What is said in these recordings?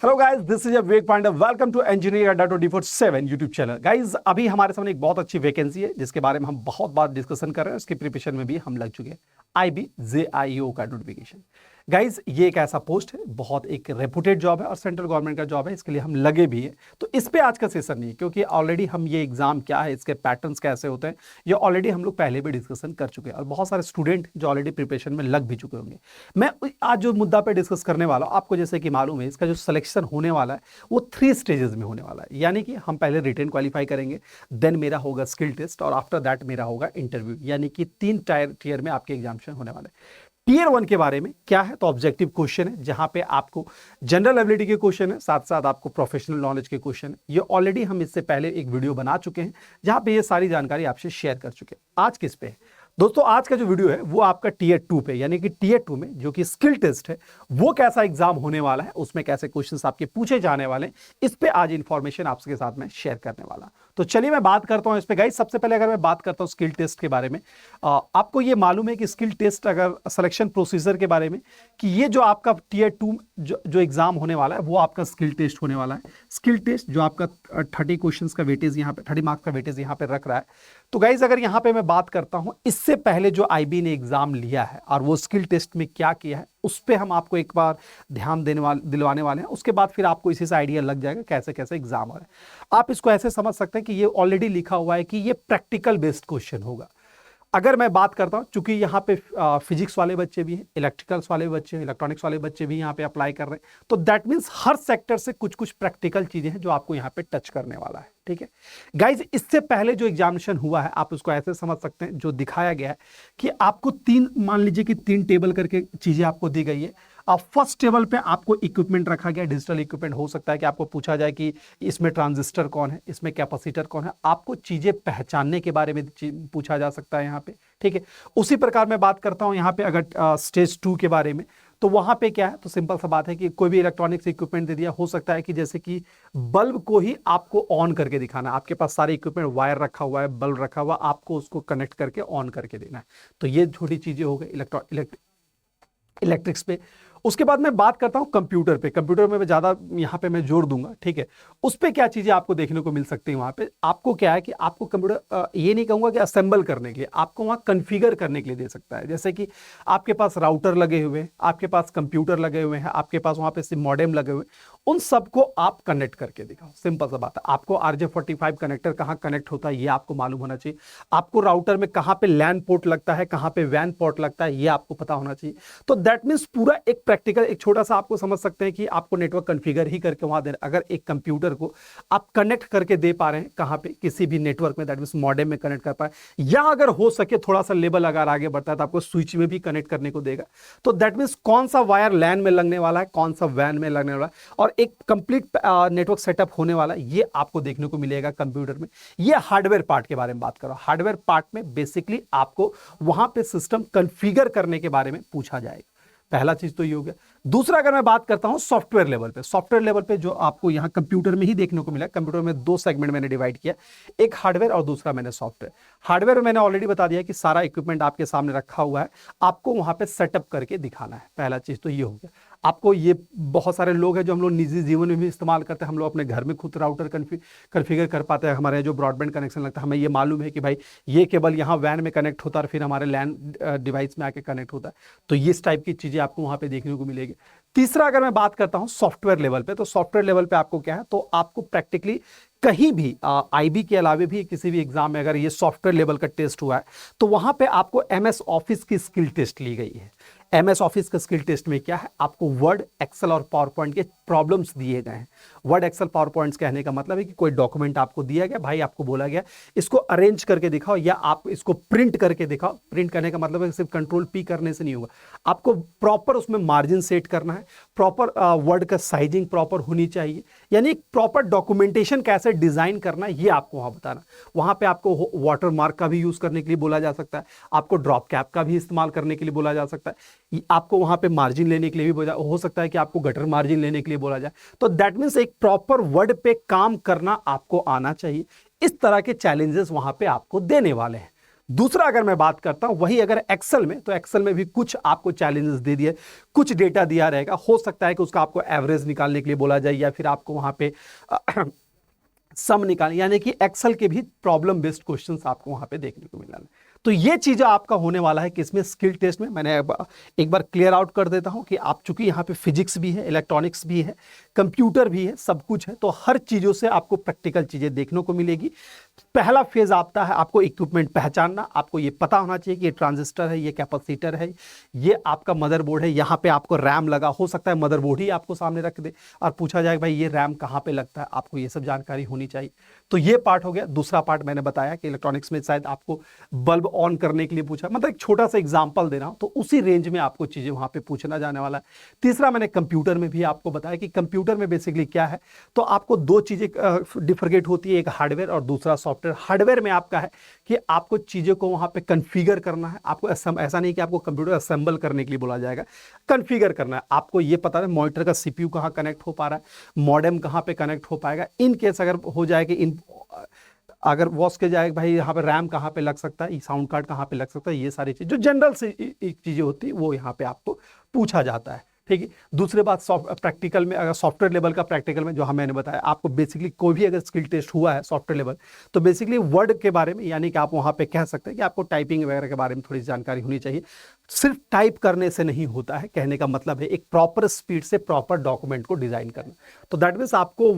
Hello guys, this is Vivek Pandey. Welcome to engineering Adda 24/7 YouTube channel. Guys, अभी हमारे सामने एक बहुत अच्छी वैकेंसी है जिसके बारे में हम बहुत बार डिस्कशन कर रहे हैं। उसकी प्रिपरेशन में भी हम लग चुके हैं। IBJIO का नोटिफिकेशन। गाइस, ये एक ऐसा पोस्ट है, बहुत एक रेपुटेड जॉब है और सेंट्रल गवर्नमेंट का जॉब है। इसके लिए हम लगे भी हैं। तो इस पे आज का सेशन नहीं है क्योंकि ऑलरेडी हम ये एग्जाम क्या है, इसके पैटर्न्स कैसे होते हैं, ये ऑलरेडी हम लोग पहले भी डिस्कशन कर चुके हैं और बहुत सारे स्टूडेंट जो ऑलरेडी प्रिपरेशन में लग भी चुके होंगे। मैं आज जो मुद्दा पे डिस्कस करने वाला हूँ, आपको जैसे कि मालूम है, इसका जो सिलेक्शन होने वाला है वो 3 स्टेजेस में होने वाला है। यानी कि हम पहले रिटन क्वालिफाई करेंगे, देन मेरा होगा स्किल टेस्ट और आफ्टर दैट मेरा होगा इंटरव्यू। यानी कि 3 टीयर में आपके एग्जामिनेशन होने वाले हैं। टीयर 1 के बारे में क्या है, तो ऑब्जेक्टिव क्वेश्चन है जहां पे आपको जनरल एबिलिटी के क्वेश्चन है, साथ साथ आपको प्रोफेशनल नॉलेज के क्वेश्चन है। ये ऑलरेडी हम इससे पहले एक वीडियो बना चुके हैं जहां पे ये सारी जानकारी आपसे शेयर कर चुके हैं। आज किस पे है दोस्तों? आज का जो वीडियो है वो आपका टीयर 2 पे, यानी कि टीयर 2 में जो कि स्किल टेस्ट है, वो कैसा एग्जाम होने वाला है, उसमें कैसे क्वेश्चंस आपके पूछे जाने वाले हैं, इस पे आज इंफॉर्मेशन आपके साथ में शेयर करने वाला। तो चलिए मैं बात करता हूं इस पे। गाइस, सबसे पहले अगर मैं बात करता हूं स्किल टेस्ट के बारे में, आपको ये मालूम है कि स्किल टेस्ट अगर सिलेक्शन प्रोसीजर के बारे में, कि ये जो आपका टीयर 2 जो एग्जाम होने वाला है वो आपका स्किल टेस्ट होने वाला है। स्किल टेस्ट जो आपका 30 क्वेश्चंस का वेटेज यहाँ पे, 30 मार्क्स का वेटेज यहाँ पे रख रहा है। तो गाइज, अगर यहाँ पे मैं बात करता हूं इससे पहले जो IB ने एग्जाम लिया है और वो स्किल टेस्ट में क्या किया है, उस पे हम आपको एक बार ध्यान दिलवाने वाले हैं। उसके बाद फिर आपको इसी से आइडिया लग जाएगा कैसे कैसे एग्जाम हो रहा है। आप इसको ऐसे समझ सकते हैं कि ये ऑलरेडी लिखा हुआ है कि ये प्रैक्टिकल बेस्ड क्वेश्चन होगा। अगर मैं बात करता हूं, चूंकि यहाँ पे फिजिक्स वाले बच्चे भी हैं, इलेक्ट्रिकल्स वाले बच्चे हैं, इलेक्ट्रॉनिक्स वाले बच्चे भी यहाँ पे अप्लाई कर रहे हैं, तो दैट मीन्स हर सेक्टर से कुछ कुछ प्रैक्टिकल चीजें हैं जो आपको यहाँ पे टच करने वाला है। ठीक है गाइज, इससे पहले जो एग्जामिनेशन हुआ है आप उसको ऐसे समझ सकते हैं, जो दिखाया गया है कि आपको 3, मान लीजिए कि 3 टेबल करके चीजें आपको दी गई है। अब फर्स्ट टेबल पे आपको इक्विपमेंट रखा गया, डिजिटल इक्विपमेंट। हो सकता है कि आपको पूछा जाए कि इसमें ट्रांजिस्टर कौन है, इसमें कैपेसिटर कौन है, आपको चीजें पहचानने के बारे में पूछा जा सकता है यहाँ पे। ठीक है, उसी प्रकार मैं बात करता हूँ यहाँ पे अगर स्टेज 2 के बारे में, तो वहां पे क्या है, तो सिंपल सा बात है कि कोई भी इलेक्ट्रॉनिक्स इक्विपमेंट दे दिया, हो सकता है कि जैसे कि बल्ब को ही आपको ऑन करके दिखाना है। आपके पास सारे इक्विपमेंट, वायर रखा हुआ है, बल्ब रखा हुआ, आपको उसको कनेक्ट करके ऑन करके देना है। तो ये छोटी चीजें हो गई इलेक्ट्रिक्स पे। उसके बाद मैं बात करता हूं कंप्यूटर पे। कंप्यूटर में मैं ज्यादा यहाँ पे मैं जोर दूंगा। ठीक है, उस पे क्या चीजें आपको देखने को मिल सकती है। वहां पे आपको क्या है कि आपको कंप्यूटर, ये नहीं कहूंगा कि असेंबल करने के लिए, आपको वहां कॉन्फ़िगर करने के लिए दे सकता है। जैसे कि आपके पास राउटर लगे हुए हैं, आपके पास कंप्यूटर लगे हुए हैं, आपके पास वहां पे सिम मॉडेम लगे हुए, उन सबको आप कनेक्ट करके दिखाओ। सिंपल सा बात है। आपको RJ45 कनेक्टर कहाँ कनेक्ट होता है ये आपको मालूम होना चाहिए। आपको राउटर में कहाँ पे लैन पोर्ट लगता है, कहाँ पे वैन पोर्ट लगता है, ये आपको पता होना चाहिए। तो दैट मीन्स पूरा एक प्रैक्टिकल, एक छोटा सा आपको समझ सकते हैं कि आपको नेटवर्क कॉन्फ़िगर ही करके वहां देना। अगर एक कंप्यूटर को आप कनेक्ट करके दे पा रहे हैं कहां पे, किसी भी नेटवर्क में, दैट मींस मॉडेम में कनेक्ट कर पाए, या अगर हो सके थोड़ा सा लेवल अगर आगे बढ़ता है तो आपको स्विच में भी कनेक्ट करने को देगा। तो दैट मींस कौन सा वायर लैन में लगने वाला है, कौन सा वैन में लगने वाला है, और एक कंप्लीट नेटवर्क सेटअप होने वाला है, ये आपको देखने को मिलेगा कंप्यूटर में। ये हार्डवेयर पार्ट के बारे में बात करो। हार्डवेयर पार्ट में बेसिकली आपको वहां पे सिस्टम कॉन्फ़िगर करने के बारे में पूछा जाएगा। पहला चीज तो ये हो गया। दूसरा, अगर मैं बात करता हूं सॉफ्टवेयर लेवल पे, सॉफ्टवेयर लेवल पे जो आपको यहां कंप्यूटर में ही देखने को मिला, कंप्यूटर में 2 सेगमेंट मैंने डिवाइड किया, एक हार्डवेयर और दूसरा मैंने सॉफ्टवेयर। हार्डवेयर में मैंने ऑलरेडी बता दिया कि सारा इक्विपमेंट आपके सामने रखा हुआ है, आपको वहां पे सेटअप करके दिखाना है। पहला चीज तो ये हो गया। आपको ये बहुत सारे लोग हैं जो हम लोग निजी जीवन में भी इस्तेमाल करते हैं। हम लोग अपने घर में खुद राउटर कॉन्फ़िगर कर पाते हैं। हमारे जो ब्रॉडबैंड कनेक्शन लगता है, हमें ये मालूम है कि भाई ये केबल यहाँ वैन में कनेक्ट होता है और फिर हमारे लैन डिवाइस में आके कनेक्ट होता है। तो ये इस टाइप की चीजें आपको वहां पे देखने को मिलेगी। तीसरा, अगर मैं बात करता हूं सॉफ्टवेयर लेवल पे, तो सॉफ्टवेयर लेवल पे आपको क्या है, तो आपको प्रैक्टिकली कहीं भी IB के अलावे भी किसी भी एग्जाम में अगर ये सॉफ्टवेयर लेवल का टेस्ट हुआ है, तो वहां पे आपको MS ऑफिस की स्किल टेस्ट ली गई है। MS ऑफिस का स्किल टेस्ट में क्या है, आपको वर्ड, एक्सेल और पावर पॉइंट के प्रॉब्लम्स दिए गए हैं। वर्ड, एक्सेल, पावर पॉइंट्स कहने का मतलब है कि कोई डॉक्यूमेंट आपको दिया गया, भाई आपको बोला गया इसको अरेंज करके दिखाओ या आप इसको प्रिंट करके दिखाओ। प्रिंट करने का मतलब है सिर्फ Ctrl+P करने से नहीं होगा, आपको प्रॉपर उसमें मार्जिन सेट करना है, प्रॉपर वर्ड का साइजिंग प्रॉपर होनी चाहिए, यानी प्रॉपर डॉक्यूमेंटेशन कैसे डिजाइन करना है ये आपको वहां बताना। वहां पे आपको वाटर मार्क का भी यूज करने के लिए बोला जा सकता है, आपको ड्रॉप कैप का भी इस्तेमाल करने के लिए बोला जा सकता है, आपको वहां पे मार्जिन लेने के लिए भी बोला, हो सकता है कि आपको गटर मार्जिन लेने के लिए बोला जाए। तो दैट मीन्स एक प्रॉपर वर्ड पे काम करना आपको आना चाहिए। इस तरह के चैलेंजेस वहां पे आपको देने वाले हैं। दूसरा अगर मैं बात करता हूं वही अगर एक्सेल में, तो एक्सेल में भी कुछ आपको चैलेंजेस दे दिए, कुछ डेटा दिया रहेगा, हो सकता है कि उसका आपको एवरेज निकालने के लिए बोला जाए या फिर आपको वहां पे सम निकालने, यानी कि एक्सेल के भी प्रॉब्लम बेस्ड क्वेश्चंस आपको वहां पे देखने को मिलने। तो ये चीजें आपका होने वाला है कि इसमें स्किल टेस्ट में। मैंने एक बार क्लियर आउट कर देता हूं कि आप चूंकि यहाँ पे फिजिक्स भी है, इलेक्ट्रॉनिक्स भी है, कंप्यूटर भी है, सब कुछ है, तो हर चीजों से आपको प्रैक्टिकल चीजें देखने को मिलेगी। पहला फेज आता है आपको इक्विपमेंट पहचानना, आपको ये पता होना चाहिए कि ये ट्रांजिस्टर है, ये कैपेसिटर है, ये आपका मदरबोर्ड है, यहाँ पे आपको रैम लगा, हो सकता है मदरबोर्ड ही आपको सामने रख दे और पूछा जाए भाई ये रैम कहाँ पे लगता है, आपको ये सब जानकारी होनी चाहिए। तो ये पार्ट हो गया। दूसरा पार्ट मैंने बताया कि इलेक्ट्रॉनिक्स में शायद आपको बल्ब ऑन करने के लिए पूछा, मतलब एक छोटा सा एग्जांपल दे रहा हूं, तो उसी रेंज में आपको चीजें वहां पे पूछना जाने वाला है। तीसरा मैंने कंप्यूटर में भी आपको बताया कि कंप्यूटर में बेसिकली क्या है, तो आपको दो चीजें डिफरेंट होती है, एक हार्डवेयर और दूसरा सॉफ्टवेयर। हार्डवेयर में आपका है कि आपको चीजों को वहां पे कन्फिगर करना है, आपको ऐसा नहीं कि आपको कंप्यूटर असेंबल करने के लिए बोला जाएगा, कन्फिगर करना है। आपको ये पता है मॉनिटर का सीपीयू कहां कनेक्ट हो पा रहा है, मॉडेम कहां पे कनेक्ट हो पाएगा, इन केस अगर हो जाए कि इन अगर वॉश के जाए भाई यहाँ पे रैम कहाँ पे लग सकता है, साउंड कार्ड कहाँ पे लग सकता है, ये सारी चीज़ जो जनरल से चीज़ें होती है वो यहाँ पे आपको पूछा जाता है। ठीक है। दूसरी बात प्रैक्टिकल में, अगर सॉफ्टवेयर लेवल का प्रैक्टिकल में जो मैंने बताया आपको, बेसिकली कोई भी अगर स्किल टेस्ट हुआ है सॉफ्टवेयर लेवल, तो बेसिकली वर्ड के बारे में, यानी कि आप वहाँ पे कह सकते हैं कि आपको टाइपिंग वगैरह के बारे में थोड़ी जानकारी होनी चाहिए। सिर्फ टाइप करने से नहीं होता है, कहने का मतलब है एक प्रॉपर स्पीड से प्रॉपर डॉक्यूमेंट को डिजाइन करना। तो दैट मीन्स आपको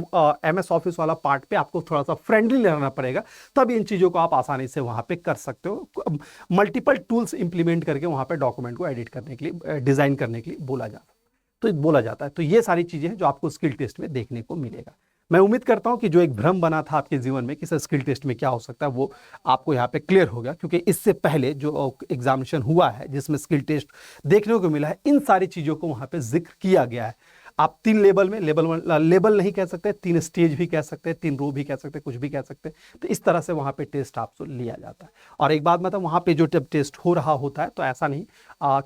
MS ऑफिस वाला पार्ट पे आपको थोड़ा सा फ्रेंडली रहना पड़ेगा, तब इन चीज़ों को आप आसानी से वहाँ पे कर सकते हो। मल्टीपल टूल्स इंप्लीमेंट करके वहाँ पे डॉक्यूमेंट को एडिट करने के लिए, डिजाइन करने के लिए बोला जाता है। तो ये सारी चीजें हैं जो आपको स्किल टेस्ट में देखने को मिलेगा। मैं उम्मीद करता हूं कि जो एक भ्रम बना था आपके जीवन में कि सर स्किल टेस्ट में क्या हो सकता है, वो आपको यहाँ पे क्लियर हो गया, क्योंकि इससे पहले जो एग्जामिनेशन हुआ है जिसमें स्किल टेस्ट देखने को मिला है, इन सारी चीजों को वहां पे जिक्र किया गया है। आप 3 लेवल में, लेवल नहीं कह सकते, 3 स्टेज भी कह सकते हैं, 3 रो भी कह सकते हैं, कुछ भी कह सकते हैं। तो इस तरह से वहां पे टेस्ट आपसे लिया जाता है। और एक बात मतलब वहां पे जो जब टेस्ट हो रहा होता है तो ऐसा नहीं,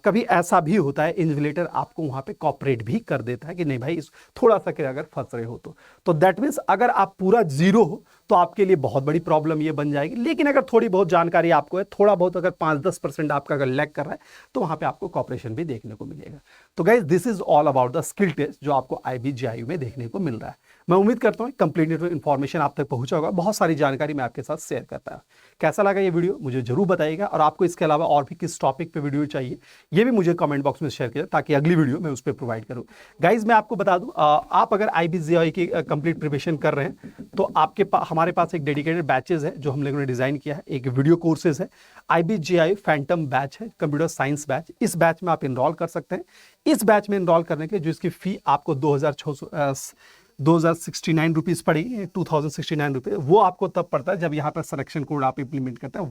कभी ऐसा भी होता है इन्विजिलेटर आपको वहां पे कॉपरेट भी कर देता है कि नहीं भाई इस थोड़ा सा अगर फंस रहे हो तो दैट मीन्स अगर आप पूरा जीरो हो तो आपके लिए बहुत बड़ी प्रॉब्लम ये बन जाएगी। लेकिन अगर थोड़ी बहुत जानकारी आपको है, थोड़ा बहुत अगर 5-10% आपका अगर लैग कर रहा है, तो वहां पे आपको कॉपरेशन भी देखने को मिलेगा। तो guys this is all about the skill test जो आपको IBJIU में देखने को मिल रहा है। मैं उम्मीद करता हूँ कंप्लीट इन्फॉर्मेशन आप तक पहुंचा होगा, बहुत सारी जानकारी मैं आपके साथ शेयर करता हूँ। कैसा लगा ये वीडियो मुझे जरूर बताइएगा, और आपको इसके अलावा और भी किस टॉपिक पे वीडियो चाहिए ये भी मुझे कमेंट बॉक्स में शेयर कीजिए, ताकि अगली वीडियो मैं उस पर प्रोवाइड करूँ। गाइज मैं आपको बता दूं, आप अगर IBJIU की कंप्लीट प्रिपरेशन कर रहे हैं तो हमारे पास एक डेडिकेटेड बैचेज है जो हम लोगों ने डिजाइन किया है, एक वीडियो कोर्सेज है, IBJIU फैंटम बैच है, कंप्यूटर साइंस बैच। इस बैच में आप इनरोल कर सकते हैं। इस बैच में इनरोल करने के लिए जो इसकी फी आपको 2069 रुपीज़ पड़ेगी, 2069 रुपये, वो आपको तब पड़ता है जब यहाँ पर सिलेक्शन कोड आप इंप्लीमेंट करते हैं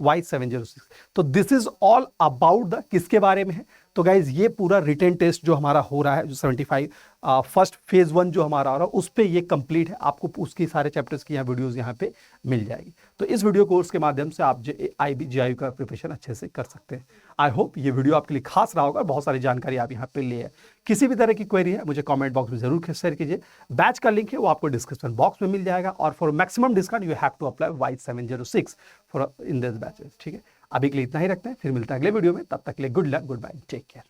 Y706। तो this is all about the किसके बारे में है। तो गाइज ये पूरा रिटन टेस्ट जो हमारा हो रहा है, जो 75 फर्स्ट फेज 1 जो हमारा आ रहा है उस पे ये कंप्लीट है। आपको उसकी सारे चैप्टर्स की यहाँ वीडियोस यहाँ पे मिल जाएगी। तो इस वीडियो कोर्स के माध्यम से आप IBJIU का प्रिपरेशन अच्छे से कर सकते हैं। आई होप ये वीडियो आपके लिए खास रहा होगा, बहुत सारी जानकारी आप यहाँ पे ले है। किसी भी तरह की क्वेरी है मुझे कमेंट बॉक्स में जरूर शेयर कीजिए। बैच का लिंक है वो आपको डिस्क्रिप्शन बॉक्स में मिल जाएगा, और for maximum discount you have to apply Y706 for in this batches. ठीक है, अभी के लिए इतना ही रखते हैं, फिर मिलता है अगले वीडियो में। तब तक के लिए good luck, goodbye, take care.